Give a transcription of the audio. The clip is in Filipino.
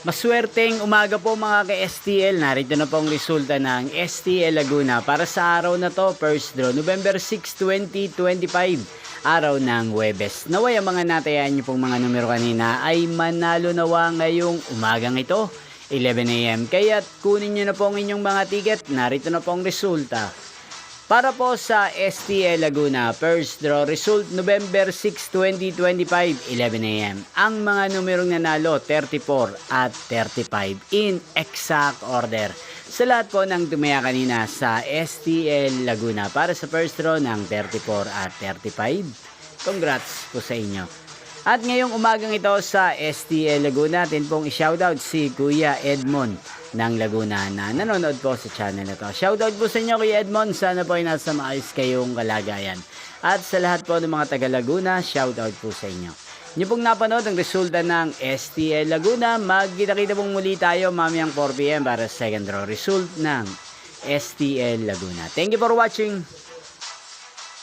Maswerteng umaga po mga ka-STL. Narito na po ang resulta ng STL Laguna para sa araw na to, first draw, November 6, 2025, araw ng Huwebes. Naway ang mga natayan niyo pong mga numero kanina ay manalo nawa ngayong umagang ito, 11 AM. Kaya't kunin niyo na po ang inyong mga ticket. Narito na po ang resulta. Para po sa STL Laguna, first draw result November 6, 2025, 11 AM. Ang mga numerong nanalo, 34 at 35 in exact order. Sa lahat po ng tumaya kanina sa STL Laguna para sa first draw ng 34 at 35. Congrats po sa inyo. At ngayong umagang ito sa STL Laguna, natin pong i-shoutout si Kuya Edmond ng Laguna na nanonood po sa channel na to. Shoutout po sa inyo Kuya Edmond, sana po ay nasa maayos kayong kalagayan. At sa lahat po ng mga taga Laguna, shoutout po sa inyo. Inyo pong napanood ang resulta ng STL Laguna. Magkita-kita pong muli tayo mamayang 4 PM para sa second draw result ng STL Laguna. Thank you for watching.